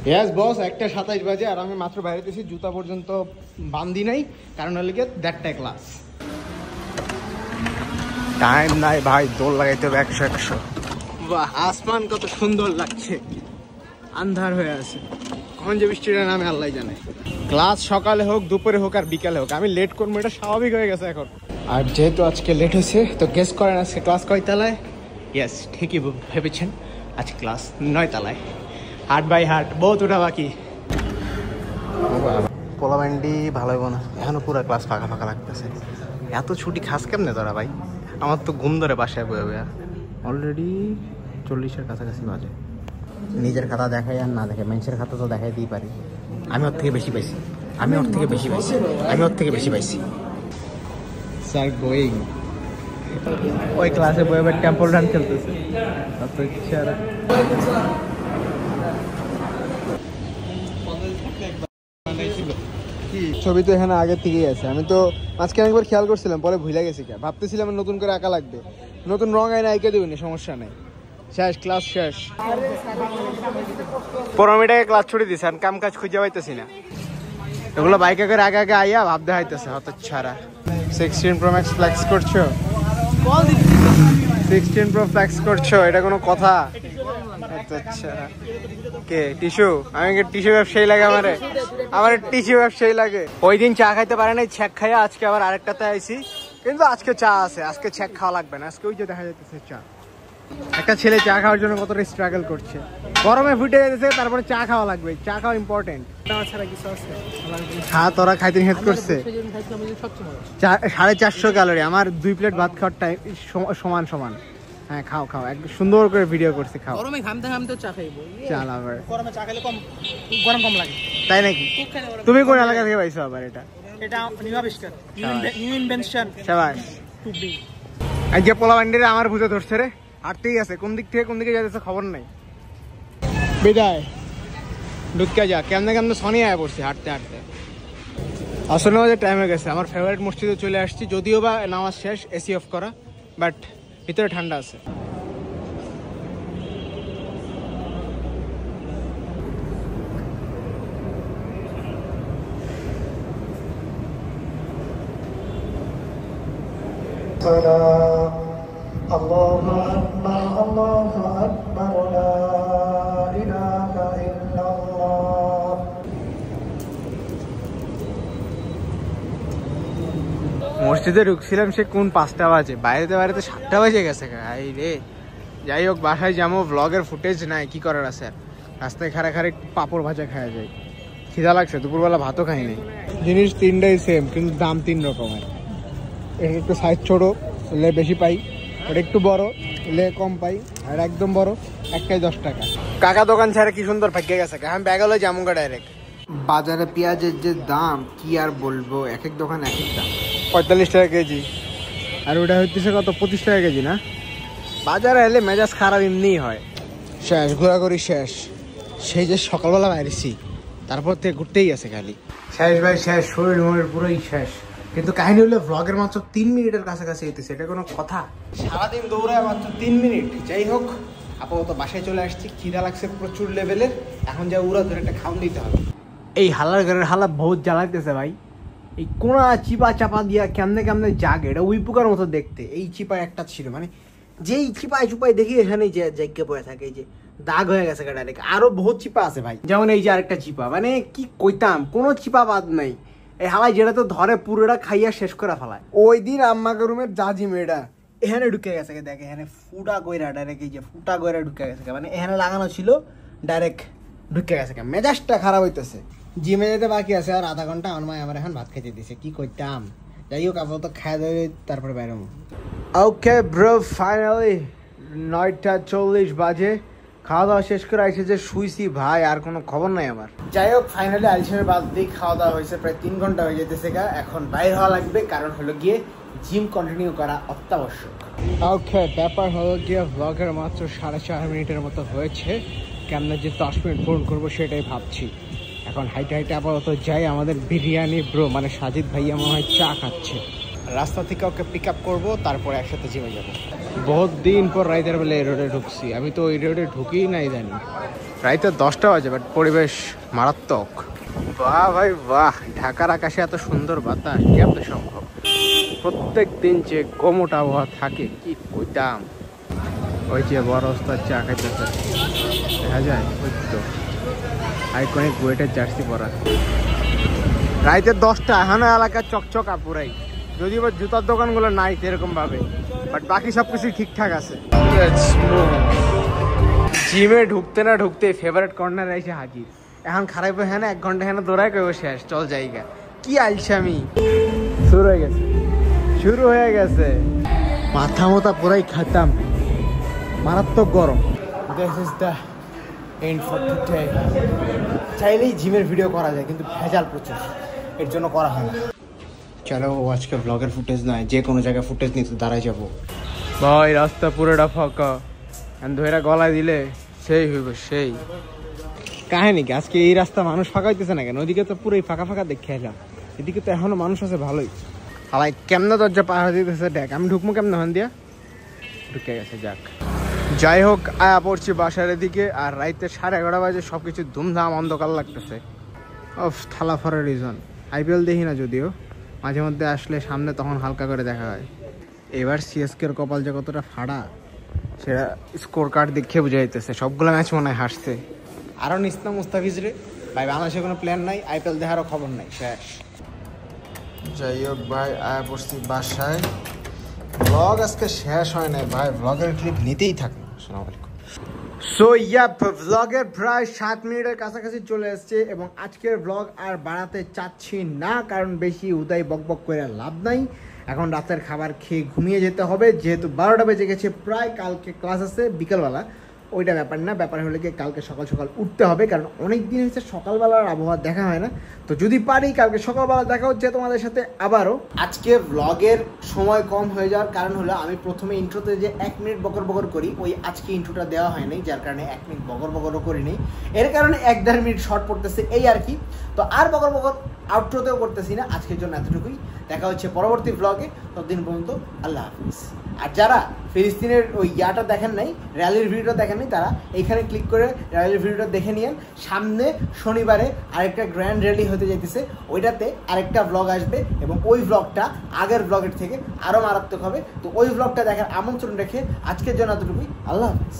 Yes boss, 1:27 বাজে আর আমি মাত্র বাইরে গেছি, জুতা পর্যন্ত বান্ধি নাই, কারণ হলে গিয়ে দেড়টায় ক্লাস। টাইম নাই ভাই, দৌড় লাগাইতে হবে 100-100। বাহ, আসমান কত সুন্দর লাগছে, আন্ধার হয়ে আছে, কখন যে বৃষ্টিটা নামে আল্লাহ জানে। ক্লাস সকালে হোক, দুপুরে হোক আর বিকালে হোক, আমি লেট করবো এটা স্বাভাবিক হয়ে গেছে এখন। আর যেহেতু আজকে লেট হয়েছে তো গেস করেন আজকে ক্লাস কয় তলায়? ইয়েস, ঠিকই ভেবেছেন, আজকে ক্লাস 9 তলায়। হাট বাই হাট, বহুত ওটা বাকি। পোলাব্যান্ডি ভালো হইব না, এখনো পুরো ক্লাস ফাঁকা ফাঁকা লাগতেছে। এত ছুটি খাস কেমনে তোরা ভাই? আমার তো ঘুম ধরে বাসায় বয়ে বয়ে, অলরেডি 40-এর কাছাকাছি বাজে। নিজের খাতা দেখাই আর না দেখে মানুষের খাতা তো দেখাই দিই পারি। আমি ওর থেকে বেশি পাইছি, স্যার গোয়িং ওই ক্লাসে বয়ে বয়ে টেম্পল রান খেলতেছে। ছবি তো এখানে আগে থেকেই আছে, আমি তো মাঝখানে একবার খেয়াল করছিলাম, পরে ভুলে গেছি। ভাবতেছিলাম নতুন করে আঁকা লাগবে, নতুন রং আইনা আঁকে দেবেনি, সমস্যা নেই। শেষ, ক্লাস শেষ। 15 মিনিট আগে ক্লাস ছুটি দিয়েছেন, কাম কাজ খুঁজে পাইতেছি না। এগুলো বাইকে করে আগে আগে আইয়া ভাব দেখাইতেছে হত ছাড়া। 16 Pro Max ফ্লেক্স করছো, 16 Pro ফ্লেক্স করছো, এটা কোনো কথা? আচ্ছা, কে টিস্যু? আমি টিস্যু ব্যবসায়ী লাগে, আমার টিস্যু ব্যবসায়ী লাগে। ওই দিন চা খাইতে পারে নাই, ছ্যাক খাইয়া আজকে আবার আরেকটাতে আইছি, কিন্তু আজকে চা আছে, আজকে ছ্যাক খাওয়া লাগবে না। আজকে ওই যে দেখা যাইতেছে চা, একটা ছেলে চা খাওয়ার জন্য কতটা স্ট্রাগল করছে, গরমে ফুটে যেতেছে, তারপরে চা খাওয়া লাগবে। চা খাওয়া ইম্পর্টেন্ট। হ্যাঁ, তোরা খাইতে নিষেধ করছে। 450 ক্যালোরি, আমার 2 প্লেট ভাত খাওয়ার টাইম সমান সমান। হ্যাঁ, খাও একদম সুন্দর করে ভিডিও করছে, খাও। গরমে ঘামতে চা খাইবো, চা আবার গরমে চা খেলে গরম কম লাগে, তাই নাকি? তুমি কোন এলাকা থেকে পাইছো আবার এটা? নিউ আবিষ্কার, নিউ ইনভেনশন। শাবাশ। আজকে পোলাবান্ডিরে আমার বুঝে ধরছে রে, হাঁটতেই আছে, কোন দিক থেকে কোন দিকে যাইতেছে খবর নাই। বিদায়, ঢুকে যা, কেমনে সনি আয়া পড়ছে হাঁটতে। আসলে আমাদের টাইম হয়ে গেছে, আমার ফেভারিট মসজিদে চলে আসছি, যদিও বা নামাজ শেষ, এসি অফ করা, বাট ভিতরে ঠান্ডা আছে। আল্লাহু আকবার, আল্লাহু আকবার, লা ইলাহা ইল্লাল্লাহ। মসজিদে ঢুকছিলাম সে কোন 5টা বাজে, বাইরেতে 7টা বাজে গেছে। রে যাই হোক, বাসায় যাবো, ব্লগের ফুটেজ নাই, কি করার আছে। রাস্তায় খাড়া পাপড় ভাজা খাওয়া যায়, খিদা লাগছে, দুপুরবেলা ভাতও খাইনি। জিনিস 3টাই সেম, কিন্তু দাম 3 রকমের। এটা একটু সাইজ ছোট লে বেশি পাই, ওটা একটু বড় লে কম পাই, আর একদম বড় একটাই 10 টাকা। কাকা দোকান ছাড়া কি সুন্দর ভাগ্যে গেছে, আমি ব্যাগেলো জামুগা ডাইরেক্ট। বাজারে পেঁয়াজের যে দাম কি আর বলবো, এক এক দোকান এক এক দাম। 45 টাকা কেজি, আর ওটা হচ্ছে কত, 25 টাকা কেজি না? বাজারে এলে মেজাজ খারাপ এমনিই হয়। শেষ ঘোরাঘুরি শেষ, সেই যে সকালবেলা বাইরেছি, তারপর থেকে ঘুরতেই আছে খালি। শেষ ভাই শেষ, শরীর মনের পুরোই শেষ। কিন্তু কাহিনী হলো ব্লগের মাত্র 3 মিনিটের কাছাকাছি হইতেছে, এটা কোনো কথা? সারাদিন দৌড়ায় মাত্র 3 মিনিট। যাই হোক, আপাতত বাসায় চলে আসছি, খিদা লাগছে প্রচুর লেভেলের, এখন যা উড়া ধরে একটা খাওয়ান দিতে হবে। এই হালার ঘরের হালা বহুত জ্বালাইতেছে ভাই, এই কোনা চিপা চাপা দিয়া কেমনে জাগে, এটা উই পোকার মতো দেখতে। এই চিপায় একটা ছিল, মানে যেই চুপাই দেখি এখানে যে জায়গা পড়ে থাকে, এই যে দাগ হয়ে গেছে ডাইরেক্ট। আরো বহুত চিপা আছে ভাই, যেমন এই যে আরেকটা চিপা, মানে কি কইতাম, কোনো চিপা বাদ নাই। এই হালাই যেটা তো ধরে পুরোটা খাইয়া শেষ করে ফেলায়। ওই দিন আম্মাকে রুমের জাজি মেয়েটা এখানে ঢুকে গেছে, দেখ এখানে ফুটা কইরা ডাইরেক্ট, এই যে ফুটা কইরা ঢুকে গেছে, মানে এখানে লাগানো ছিল ডাইরেক্ট ঢুকে গেছে। মেজাজটা খারাপ হইতেছে। জিমে যেতে বাকি আছে আর আধা ঘন্টা, আমার মায় আমার এখন ভাত খেতে দিছে, কি করতাম। যাই হোক, আপাতত খাওয়া দাওয়া তারপরে বাইরে। ওকে ব্রো, ফাইনালি 9:40 বাজে, খাওয়া দাওয়া শেষ করে আসে যে শুইছি ভাই, আর কোনো খবর নাই আমার। যাই হোক, ফাইনালি আলিশানের বাদ দিয়ে খাওয়া দাওয়া হয়েছে, প্রায় 3 ঘন্টা হয়ে যেতেছে। এখন বাইরে হওয়া লাগবে, কারণ হলো গিয়ে জিম কন্টিনিউ করা অত্যাবশ্যক। ওকে, ব্যাপার হলো গিয়ে ব্লগের মাত্র 4.5 মিনিটের মতো হয়েছে, কেমন যে 10 মিনিট পূরণ করবো সেটাই ভাবছি। এখন হাইটে আপাতত যাই, আমাদের বিরিয়ানি ব্রো মানে সাজিদ ভাইয়া মনে হয় চা খাচ্ছে, রাস্তা থেকে ওকে পিক আপ করবো, তারপরে একসাথে জিমে যাবো। বহুত দিন পর রাইতের বেলা এই রোডে ঢুকছি, আমি তো ওই রোডে ঢুকিই নাই জানি। রাইতে 10টা বাজে, বাট পরিবেশ মারাত্মক। বাহ ভাই বাহ, ঢাকার আকাশে এত সুন্দর বাতাস কেমন সম্ভব? প্রত্যেক দিন যে গোমোট আবহাওয়া থাকে কি কইতাম। ওই যে বড় ওস্তাদ চা খাইতেছে, দেখা যায় ওই তো আইকনিক বুয়েটের জার্সি পরা। রাইতে 10টা, এখনো এলাকা চকচক পুরাই, যদিও বা জুতার দোকানগুলো নাই সেরকম ভাবে, বাট বাকি সব কিছু ঠিকঠাক আছে। জিমে ঢুকতে না ঢুকতে ফেভারিট কর্নারে এসে হাজির। এখন খারাপ হ্যাঁ 1 ঘন্টা হ্যাঁ দৌড়ায় কেউ শেষ, চল জায়গা কি আলসামি। শুরু হয়ে গেছে মাথা মোতা পুরাই খাতাম, মারাত্মক গরম। This is the end for today. চাইলেই জিমের ভিডিও করা যায় কিন্তু ভেজাল প্রচুর, এর জন্য করা হয় না। চলো আজকে ব্লগের ফুটেজ নয়, যে কোনো জায়গায় ফুটেজ নিতে দাঁড়ায় যাবো। ভাই রাস্তা পুরোটা ফাঁকা, ধৈরা গলায় দিলে সেই হইব সেই কাহিনী কি। আজকে এই রাস্তা মানুষ ফাঁকা হইতেছে না কেন? ওইদিকে তো পুরোই ফাঁকা ফাঁকা দেখে এলাম, এদিকে তো এখনো মানুষ আছে ভালোই। হালাই কেমনে দরজা পাহাড় দিতেছে দেখ, আমি ঢুকবো কেমন হন দিয়া, ঢুকে গেছে। যাক যাই হোক, আয়া পড়ছি বাসার এদিকে, আর রাইতে 11:30 বাজে, সবকিছু ধুমধাম অন্ধকার লাগতেছে। অফ থালা ফরের রিজন। IPL দেখি না যদিও, মাঝে মধ্যে আসলে সামনে তখন হালকা করে দেখা হয়। এবার CSKর কপাল যে কতটা ফাড়া সেটা স্কোর কার্ড দেখে বোঝা যাইতেছে। সবগুলো ম্যাচ মনে হয় হাসছে। আরও নিস্তা মুস্তাফিজ রে ভাই, বাংলাদেশে কোনো প্ল্যান নাই, IPL দেখারও খবর নাই, শেষ। যাই হোক ভাই, আয়া পড়ছি বাসায়। ব্লগ আজকে শেষ হয় নাই ভাই, ব্লগের ক্লিপ নিতেই থাকুন। আসসালামু আলাইকুম। সো ইয়া, ব্লগের প্রায় 7 মিনিটের কাছাকাছি চলে এসছে, এবং আজকের ব্লগ আর বাড়াতে চাচ্ছি না, কারণ বেশি উদয় বকবক করে লাভ নাই। এখন রাতের খাবার খেয়ে ঘুমিয়ে যেতে হবে, যেহেতু 12টা বেজে গেছে প্রায়। কালকে ক্লাস আছে বিকেলবেলা, ওইটা ব্যাপার না, ব্যাপার হলে কি কালকে সকাল সকাল উঠতে হবে, কারণ অনেক দিন হচ্ছে সকালবেলার আবহাওয়া দেখা হয় না। তো যদি পারি কালকে সকালবেলা দেখা হচ্ছে তোমাদের সাথে আবারও। আজকে ব্লগের সময় কম হয়ে যাওয়ার কারণ হলো, আমি প্রথমে ইন্ট্রোতে যে 1 মিনিট বকর বকর করি, ওই আজকে ইন্ট্রোটা দেওয়া হয়নি, যার কারণে 1 মিনিট বকর বকরও করিনি। এর কারণে 1-1.5 মিনিট শর্ট পড়তেছে, এই আর কি। তো আর বকর বকর আউটরোতেও করতেছি না, আজকের জন্য এতটুকুই। দেখা হচ্ছে পরবর্তী ব্লগে, ততদিন পর্যন্ত আল্লাহ হাফিজ। আর যারা ফিলিস্তিনের ওই ইয়াটা দেখেন নাই, র্যালির ভিডিওটা দেখেন নাই, তারা এইখানে ক্লিক করে র্যালির ভিডিওটা দেখে নিয়েন। সামনে শনিবারে আরেকটা গ্র্যান্ড র্যালি হতে যাইতেছে, ওইটাতে আরেকটা ব্লগ আসবে, এবং ওই ব্লগটা আগের ব্লগের থেকে আরও মারাত্মক হবে। তো ওই ব্লগটা দেখার আমন্ত্রণ রেখে আজকের জন্য এতটুকুই, আল্লাহ হাফিজ।